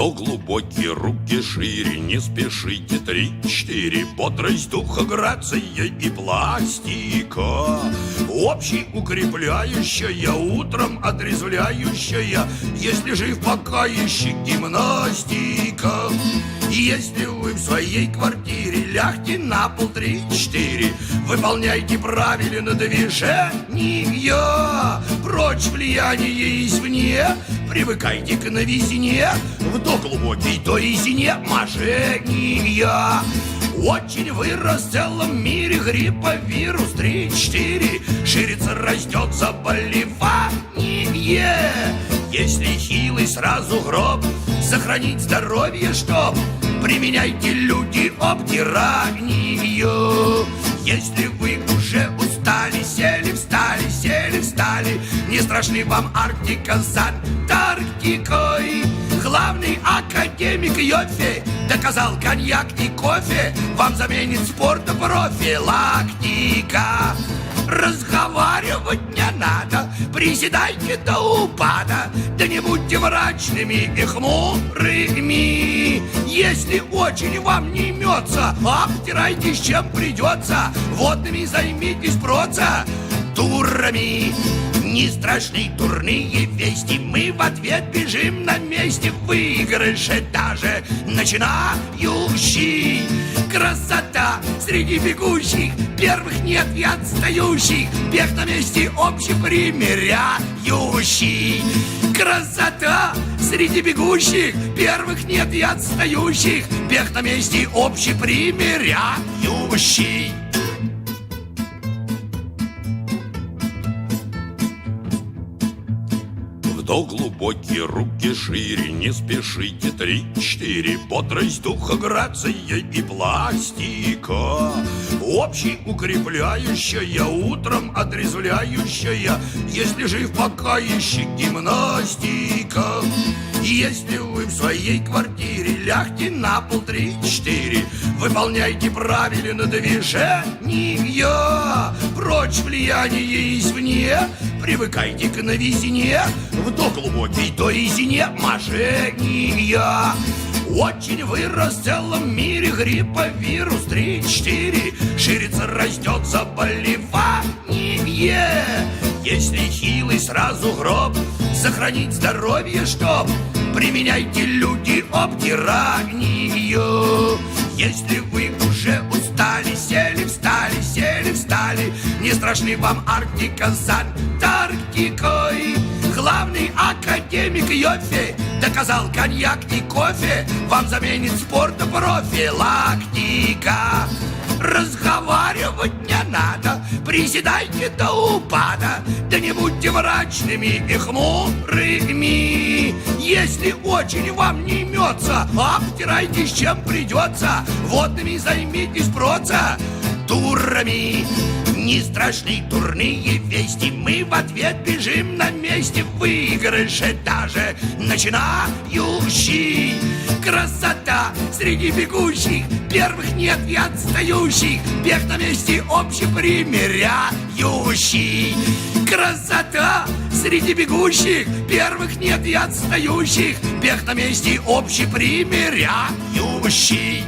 Вдох глубокие, руки шире, не спешите, 3-4. Бодрость духа, грация и пластика. Общий укрепляющая, утром отрезвляющая. Если жив пока еще гимнастика. Если вы в своей квартире, лягте на пол 3-4. Выполняйте правильно движения. Прочь влияние извне. Привыкайте к новизне. Вдох глубокий, то и zinемажения. Очень вырос в целом мире грипповирус 3-4. Ширится, растет заболевание. Если хилый, сразу гроб. Сохранить здоровье, чтоб применяйте, люди, обтиранию. Если вы уже устали, сели, встали, не страшны вам Арктика с Антарктикой. Главный академик Йоффе доказал, коньяк и кофе вам заменит спорта профилактика. Разговаривать не надо, приседайте до упада. Да не будьте мрачными и хмурыми. Если очень вам не имется, обтирайтесь чем придется. Водными займитесь процедурами. Не страшны дурные вести, мы в ответ бежим на месте. В выигрыше даже начинающий. Красота среди бегущих, первых нет и отстающих. Бег на месте общепримиряющий. Красота среди бегущих, первых нет и отстающих. Бег на месте общепримиряющий. Вдох глубокие, руки шире, не спешите, 3-4. Бодрость духа, грация и пластика. Общий укрепляющая, утром отрезвляющая. Если жив пока еще гимнастика. Если вы в своей квартире, лягте на пол 3-4. Выполняйте правильно движения. Прочь влияние извне. Привыкайте к новизне. Вдох глубокий, то и zinемажения. Очень вырос в целом мире грипповирус 3-4. Ширится, растет заболевание. Если хилый, сразу гроб. Сохранить здоровье, чтоб применяйте, люди, обтиранию. Если вы уже устали, сели, встали, не страшны вам Арктика с Антарктикой. Главный академик Йоффе доказал, коньяк и кофе вам заменит спорта профилактика. Разговаривать не надо, приседайте до упада. Да не будьте мрачными и хмурыми. Если очень вам не имется, обтирайтесь чем придется. Водными займитесь процедурами. Не страшны дурные вести, мы в ответ бежим на месте. В выигрыше даже начинающий. Красота среди бегущих, первых нет и отстающих. Бег на месте общепримиряющий. Красота среди бегущих, первых нет и отстающих. Бег на месте общепримиряющий.